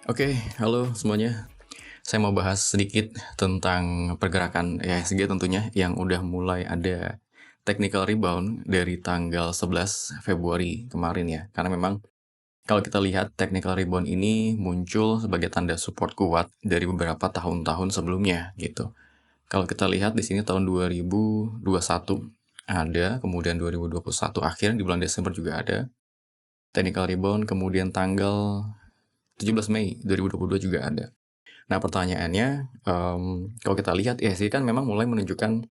Oke, halo semuanya. Saya mau bahas sedikit tentang pergerakan IHSG tentunya yang udah mulai ada technical rebound dari tanggal 11 Februari kemarin ya. Karena memang kalau kita lihat technical rebound ini muncul sebagai tanda support kuat dari beberapa tahun-tahun sebelumnya gitu. Kalau kita lihat di sini tahun 2021 ada, kemudian 2021 akhir di bulan Desember juga ada technical rebound, kemudian tanggal 17 Mei 2022 juga ada. Nah pertanyaannya, kalau kita lihat IHSG kan memang mulai menunjukkan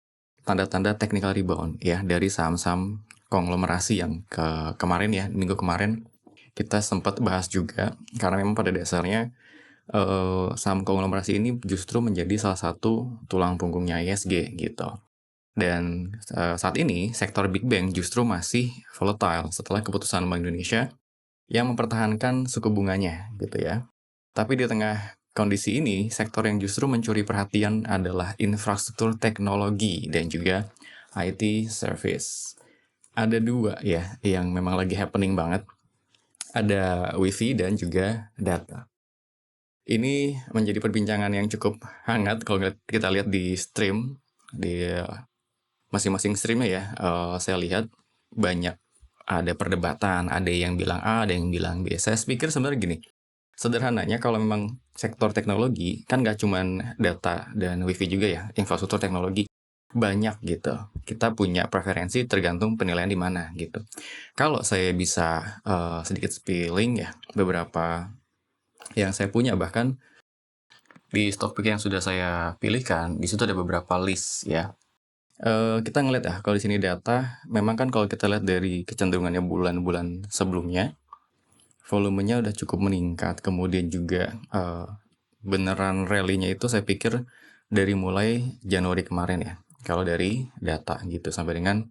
tanda-tanda technical rebound ya dari saham-saham konglomerasi yang kemarin ya, minggu kemarin kita sempat bahas juga karena memang pada dasarnya saham konglomerasi ini justru menjadi salah satu tulang punggungnya IHSG gitu. Dan saat ini sektor Big Bank justru masih volatile setelah keputusan Bank Indonesia yang mempertahankan suku bunganya gitu ya. Tapi di tengah kondisi ini, sektor yang justru mencuri perhatian adalah infrastruktur teknologi dan juga IT service. Ada dua ya yang memang lagi happening banget. Ada WiFi dan juga data. Ini menjadi perbincangan yang cukup hangat kalau kita lihat di stream, di masing-masing streamnya ya. Saya lihat banyak ada perdebatan, ada yang bilang A, ada yang bilang B. Saya pikir sebenarnya gini, sederhananya kalau memang sektor teknologi kan nggak cuman data dan wifi juga ya, infrastruktur teknologi banyak gitu. Kita punya preferensi tergantung penilaian di mana gitu. Kalau saya bisa sedikit spilling ya beberapa yang saya punya, bahkan di stock pick yang sudah saya pilihkan di situ ada beberapa list ya. Kita ngeliat ya kalau di sini data memang kan kalau kita lihat dari kecenderungannya bulan-bulan sebelumnya volumenya udah cukup meningkat, kemudian juga beneran rally-nya itu saya pikir dari mulai Januari kemarin ya. Kalau dari data gitu sampai dengan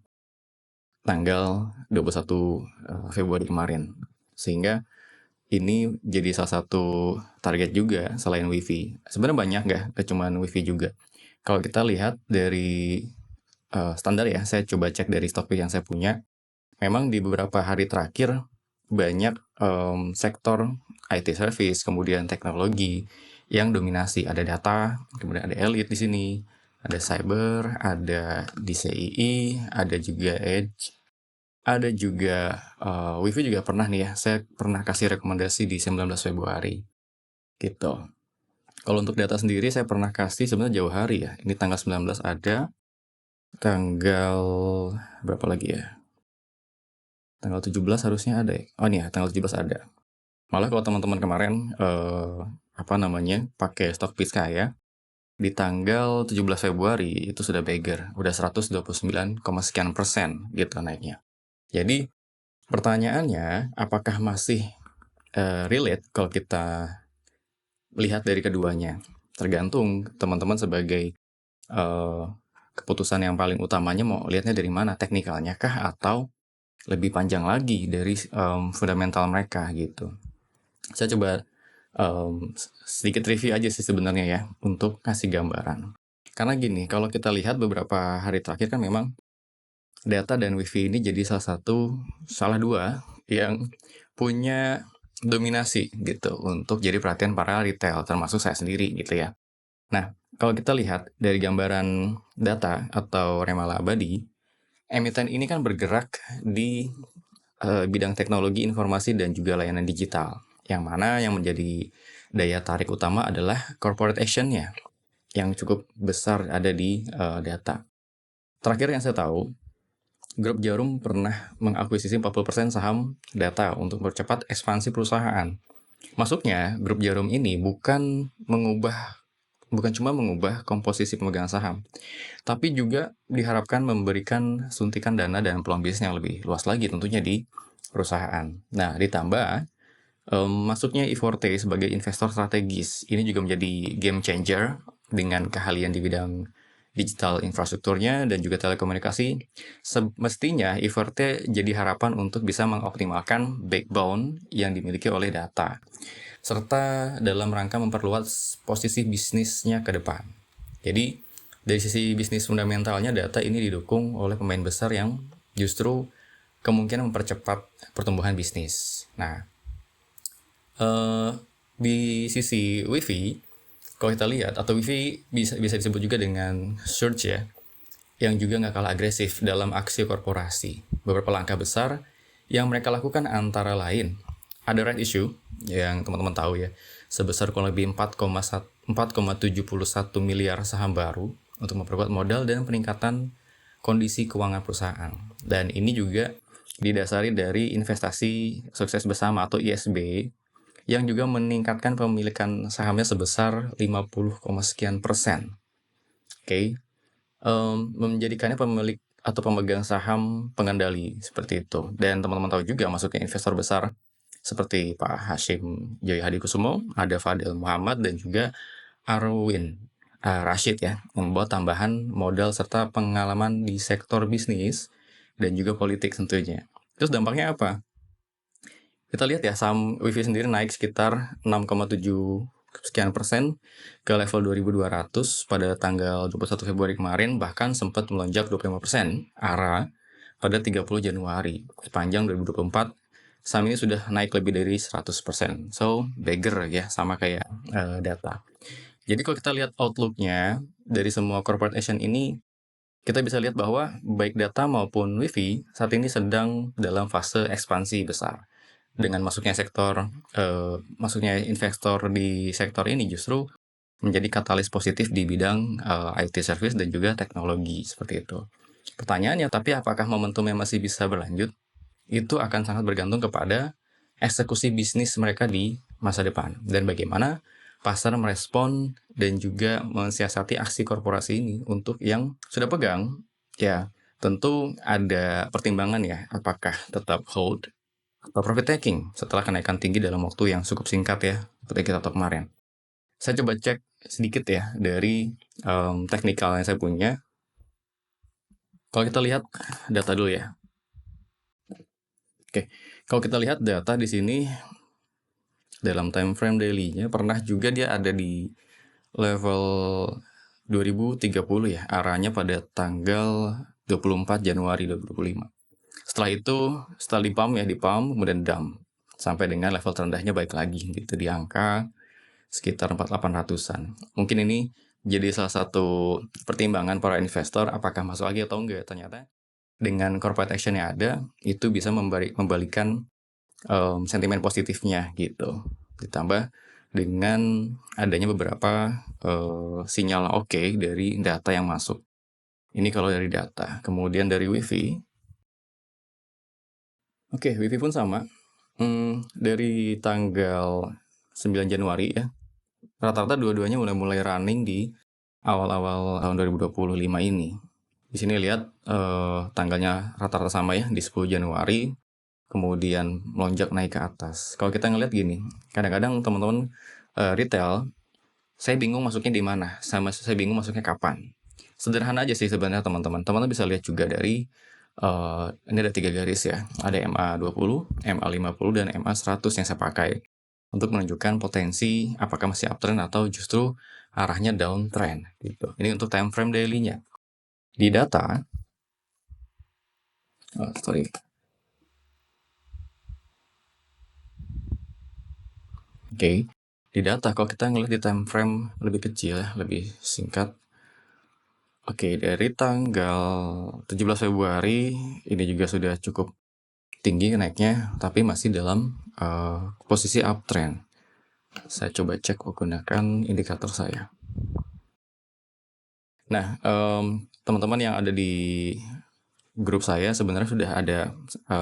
tanggal 21 Februari kemarin. Sehingga ini jadi salah satu target juga selain WiFi. Sebenarnya banyak nggak cuma WiFi juga. Kalau kita lihat dari standar ya, saya coba cek dari stok yang saya punya. Memang di beberapa hari terakhir banyak sektor IT service, kemudian teknologi yang dominasi. Ada data, kemudian ada elite di sini, ada cyber, ada DCII, ada juga edge, ada juga wifi juga pernah nih ya. Saya pernah kasih rekomendasi di 19 Februari gitu. Kalau untuk data sendiri saya pernah kasih sebenarnya jauh hari ya. Ini tanggal 19 ada, tanggal berapa lagi ya? Tanggal 17 harusnya ada ya? Oh nih ya, tanggal 17 ada. Malah kalau teman-teman kemarin, pakai stok pick saya, di tanggal 17 Februari itu sudah beggar, udah 129, sekian persen gitu naiknya. Jadi pertanyaannya, apakah masih relate kalau kita lihat dari keduanya? Tergantung teman-teman sebagai keputusan yang paling utamanya mau lihatnya dari mana, teknikalnya kah atau lebih panjang lagi dari fundamental mereka gitu. Saya coba sedikit review aja sih sebenarnya ya untuk kasih gambaran. Karena gini, kalau kita lihat beberapa hari terakhir kan memang data dan wifi ini jadi salah dua yang punya dominasi gitu untuk jadi perhatian para retail termasuk saya sendiri gitu ya. Nah, kalau kita lihat dari gambaran data atau remala abadi, emiten ini kan bergerak di bidang teknologi informasi dan juga layanan digital. Yang mana yang menjadi daya tarik utama adalah corporate action-nya yang cukup besar ada di data. Terakhir yang saya tahu, Grup Jarum pernah mengakuisisi 40% saham data untuk mempercepat ekspansi perusahaan. Masuknya, Grup Jarum ini bukan cuma mengubah komposisi pemegang saham, tapi juga diharapkan memberikan suntikan dana dan peluang bisnis yang lebih luas lagi tentunya di perusahaan. Nah, ditambah masuknya I-Forte sebagai investor strategis ini juga menjadi game changer dengan keahlian di bidang digital infrastrukturnya dan juga telekomunikasi. Semestinya I-Forte jadi harapan untuk bisa mengoptimalkan backbone yang dimiliki oleh data serta dalam rangka memperluas posisi bisnisnya ke depan. Jadi dari sisi bisnis fundamentalnya data ini didukung oleh pemain besar yang justru kemungkinan mempercepat pertumbuhan bisnis. Nah, Di sisi WiFi, kalau kita lihat, atau WiFi bisa disebut juga dengan Surge ya, yang juga nggak kalah agresif dalam aksi korporasi. Beberapa langkah besar yang mereka lakukan antara lain ada right issue yang teman-teman tahu ya, sebesar kurang lebih 4,71 miliar saham baru untuk memperkuat modal dan peningkatan kondisi keuangan perusahaan. Dan ini juga didasari dari investasi sukses bersama atau ISB yang juga meningkatkan pemilikan sahamnya sebesar 50, sekian persen. Oke, menjadikannya pemilik atau pemegang saham pengendali seperti itu. Dan teman-teman tahu juga masuknya investor besar seperti Pak Hashim Joy Hadikusumo, ada Fadil Muhammad, dan juga Arwin Rashid ya, membawa tambahan modal serta pengalaman di sektor bisnis dan juga politik tentunya. Terus dampaknya apa? Kita lihat ya, saham WiFi sendiri naik sekitar 6,7 sekian persen ke level 2.200 pada tanggal 21 Februari kemarin, bahkan sempat melonjak 25% ARA pada 30 Januari. Sepanjang 2024, saham ini sudah naik lebih dari 100%. So, beggar ya, sama kayak data. Jadi kalau kita lihat outlook-nya dari semua corporate action ini, kita bisa lihat bahwa baik data maupun WiFi saat ini sedang dalam fase ekspansi besar. Dengan masuknya investor di sektor ini justru menjadi katalis positif di bidang IT service dan juga teknologi seperti itu. Pertanyaannya, tapi apakah momentumnya masih bisa berlanjut? Itu akan sangat bergantung kepada eksekusi bisnis mereka di masa depan dan bagaimana pasar merespon dan juga mensiasati aksi korporasi ini. Untuk yang sudah pegang, ya tentu ada pertimbangan ya, apakah tetap hold atau profit taking setelah kenaikan tinggi dalam waktu yang cukup singkat ya, seperti kita tahu kemarin. Saya coba cek sedikit ya dari teknikal yang saya punya. Kalau kita lihat data dulu ya. Oke, kalau kita lihat data di sini dalam time frame daily-nya pernah juga dia ada di level 2030 ya, arahnya pada tanggal 24 Januari 2025. Setelah itu, setelah di pump, kemudian dump sampai dengan level terendahnya baik lagi gitu di angka sekitar 4800-an. Mungkin ini jadi salah satu pertimbangan para investor apakah masuk lagi atau enggak. Ternyata dengan corporate action yang ada itu bisa membalikan sentimen positifnya gitu. Ditambah dengan adanya beberapa sinyal oke dari data yang masuk. Ini kalau dari data. Kemudian dari WiFi. Oke, WiFi pun sama. Dari tanggal 9 Januari ya, rata-rata dua-duanya mulai running di awal-awal tahun 2025 ini. Di sini lihat tanggalnya rata-rata sama ya, di 10 Januari, kemudian melonjak naik ke atas. Kalau kita ngeliat gini, kadang-kadang teman-teman retail, saya bingung masuknya di mana, saya bingung masuknya kapan. Sederhana aja sih sebenarnya teman-teman. Teman-teman bisa lihat juga dari ini ada 3 garis ya, ada MA20, MA50, dan MA100 yang saya pakai untuk menunjukkan potensi apakah masih uptrend atau justru arahnya downtrend gitu. Ini untuk time frame daily-nya. Di data, Oke, di data kalau kita ngelihat di time frame lebih kecil ya, lebih singkat. Oke, dari tanggal 17 Februari ini juga sudah cukup tinggi naiknya, tapi masih dalam posisi uptrend. Saya coba cek menggunakan indikator saya. Nah, teman-teman yang ada di grup saya sebenarnya sudah ada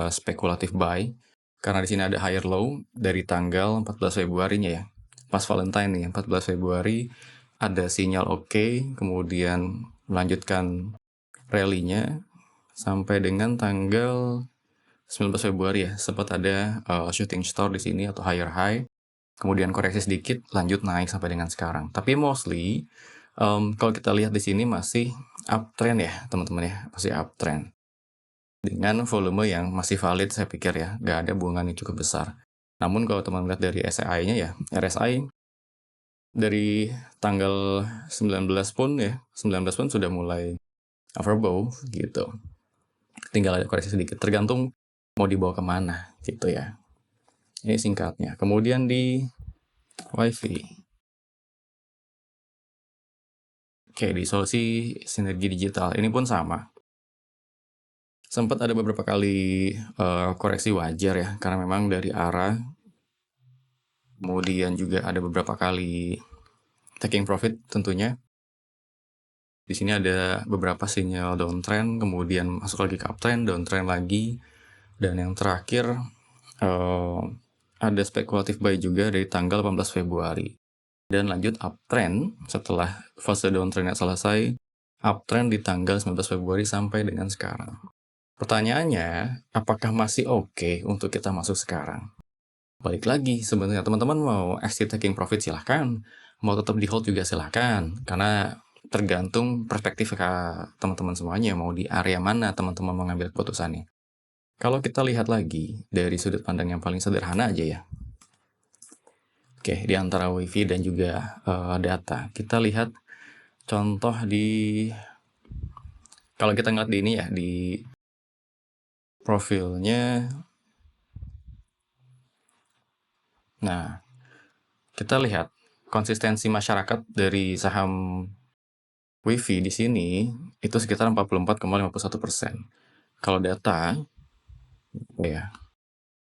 spekulatif buy, karena di sini ada higher low dari tanggal 14 Februari-nya ya. Pas Valentine nih, 14 Februari ada sinyal oke, kemudian melanjutkan rally-nya sampai dengan tanggal 19 Februari ya, sempat ada shooting star di sini atau higher high, kemudian koreksi sedikit, lanjut naik sampai dengan sekarang. Tapi mostly kalau kita lihat di sini masih uptrend ya teman-teman ya, masih uptrend dengan volume yang masih valid saya pikir ya, nggak ada buangan yang cukup besar. Namun kalau teman lihat dari RSI-nya ya, RSI dari tanggal 19 pun sudah mulai overbought gitu. Tinggal ada koreksi sedikit, tergantung mau dibawa kemana gitu ya. Ini singkatnya. Kemudian di WiFi. Oke, di solusi sinergi digital ini pun sama. Sempat ada beberapa kali koreksi wajar ya, karena memang dari arah, kemudian juga ada beberapa kali taking profit tentunya. Di sini ada beberapa sinyal downtrend, kemudian masuk lagi ke uptrend, downtrend lagi, dan yang terakhir ada spekulatif buy juga dari tanggal 18 Februari. Dan lanjut uptrend setelah fase downtrendnya selesai, uptrend di tanggal 19 Februari sampai dengan sekarang. Pertanyaannya, apakah masih oke untuk kita masuk sekarang? Balik lagi, sebenarnya teman-teman mau exit taking profit silahkan, mau tetap di hold juga silahkan, karena tergantung perspektif teman-teman semuanya, mau di area mana teman-teman mengambil keputusannya. Kalau kita lihat lagi dari sudut pandang yang paling sederhana aja ya. Oke, di antara WiFi dan juga data, kita lihat contoh kalau kita ngeliat di ini ya, di profilnya. Nah, kita lihat konsistensi masyarakat dari saham WiFi di sini itu sekitar 44,51%. Kalau data, ya,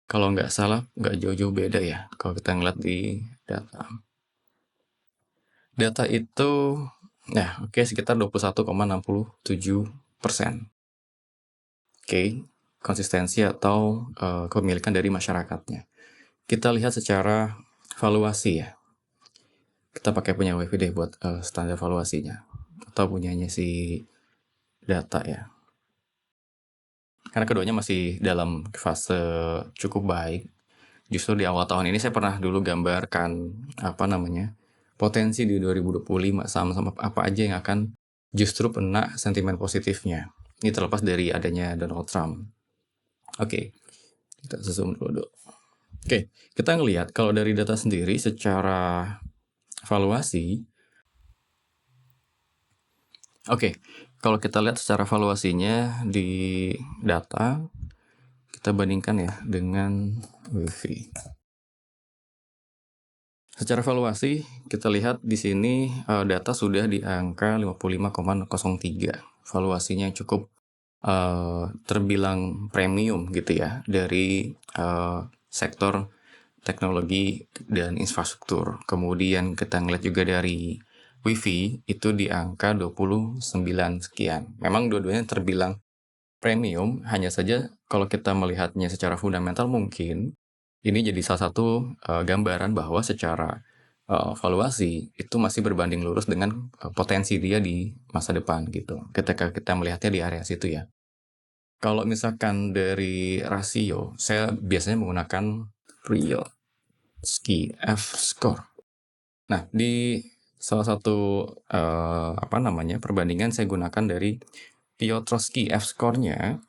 kalau nggak salah nggak jauh-jauh beda ya. Kalau kita ngeliat di data, itu, nah oke, sekitar 21,67%. Oke, konsistensi atau kepemilikan dari masyarakatnya. Kita lihat secara valuasi ya. Kita pakai punya WiFi deh buat standar valuasinya, atau punyanya si data ya. Karena keduanya masih dalam fase cukup baik. Justru di awal tahun ini saya pernah dulu gambarkan potensi di 2025 saham-saham apa aja yang akan justru kena sentimen positifnya. Ini terlepas dari adanya Donald Trump. Oke, kita zoom dulu. Oke, kita ngelihat kalau dari data sendiri secara valuasi. Oke, kalau kita lihat secara valuasinya di data, kita bandingkan ya dengan WiFi. Secara valuasi, kita lihat di sini data sudah di angka 55,03. Valuasinya cukup terbilang premium gitu ya dari sektor teknologi dan infrastruktur. Kemudian kita ngeliat juga dari WiFi itu di angka 29 sekian. Memang dua-duanya terbilang premium, hanya saja kalau kita melihatnya secara fundamental mungkin ini jadi salah satu gambaran bahwa secara valuasi itu masih berbanding lurus dengan potensi dia di masa depan gitu. Ketika kita melihatnya di area situ ya. Kalau misalkan dari rasio, saya biasanya menggunakan F-score. Nah, di salah satu perbandingan saya gunakan dari Piotrowski F-score-nya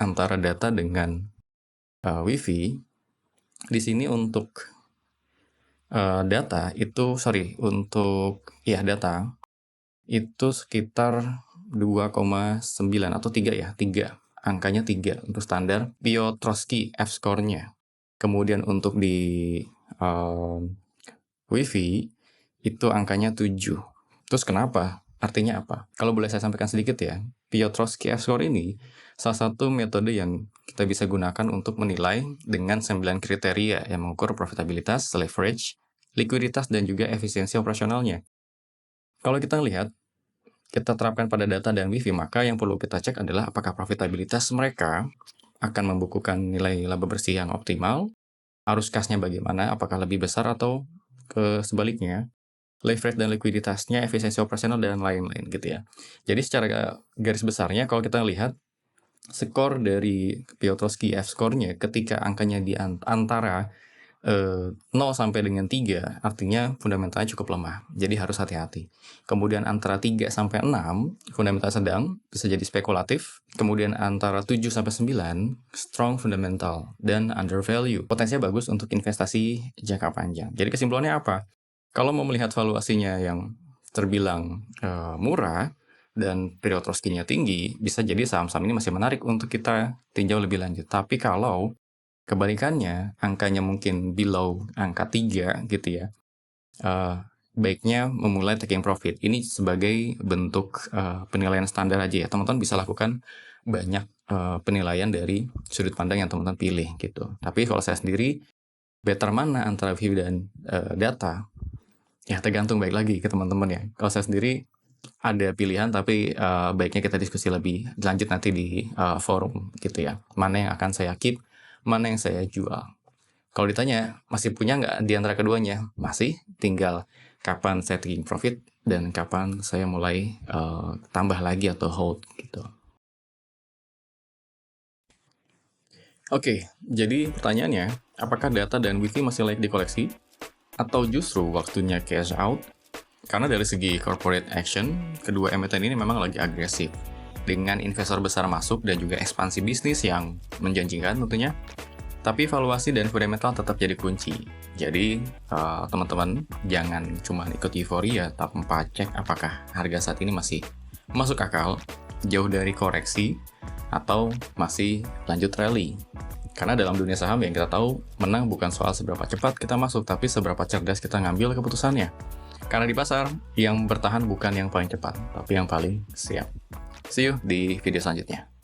antara data dengan WiFi. Di sini untuk data itu sekitar 2,9 atau 3 ya, 3. Angkanya 3 untuk standar Piotrowski F-score-nya. Kemudian untuk di WiFi itu angkanya 7. Terus kenapa? Artinya apa? Kalau boleh saya sampaikan sedikit ya, Piotrowski F-score ini salah satu metode yang kita bisa gunakan untuk menilai dengan 9 kriteria yang mengukur profitabilitas, leverage, likuiditas, dan juga efisiensi operasionalnya. Kalau kita lihat, kita terapkan pada data dan WiFi, maka yang perlu kita cek adalah apakah profitabilitas mereka akan membukukan nilai laba bersih yang optimal, arus kasnya bagaimana, apakah lebih besar atau sebaliknya, leverage dan likuiditasnya, efisiensi operasional, dan lain-lain gitu ya. Jadi secara garis besarnya kalau kita lihat skor dari Piotrowski F-score-nya ketika angkanya di antara 0 sampai dengan 3, artinya fundamentalnya cukup lemah. Jadi harus hati-hati. Kemudian antara 3 sampai 6, fundamental sedang, bisa jadi spekulatif. Kemudian antara 7 sampai 9, strong fundamental dan undervalue. Potensinya bagus untuk investasi jangka panjang. Jadi kesimpulannya apa? Kalau mau melihat valuasinya yang terbilang murah dan Piotrowski-nya tinggi, bisa jadi saham-saham ini masih menarik untuk kita tinjau lebih lanjut. Tapi kalau kebalikannya, angkanya mungkin below angka 3 gitu ya, baiknya memulai taking profit. Ini sebagai bentuk penilaian standar aja ya. Teman-teman bisa lakukan banyak penilaian dari sudut pandang yang teman-teman pilih gitu. Tapi kalau saya sendiri, better mana antara view dan data? Ya tergantung baik lagi ke teman-teman ya. Kalau saya sendiri ada pilihan, tapi baiknya kita diskusi lebih lanjut nanti di forum gitu ya. Mana yang akan saya keep, mana yang saya jual. Kalau ditanya, masih punya nggak di antara keduanya? Masih, tinggal kapan saya taking profit dan kapan saya mulai tambah lagi atau hold gitu. Oke, jadi pertanyaannya, apakah data dan wiki masih layak dikoleksi? Atau justru waktunya cash out? Karena dari segi corporate action, kedua emiten ini memang lagi agresif. Dengan investor besar masuk dan juga ekspansi bisnis yang menjanjikan tentunya. Tapi valuasi dan fundamental tetap jadi kunci. Jadi, teman-teman jangan cuma ikut euforia, tanpa cek apakah harga saat ini masih masuk akal, jauh dari koreksi, atau masih lanjut rally. Karena dalam dunia saham yang kita tahu, menang bukan soal seberapa cepat kita masuk, tapi seberapa cerdas kita ngambil keputusannya. Karena di pasar, yang bertahan bukan yang paling cepat, tapi yang paling siap. See you di video selanjutnya.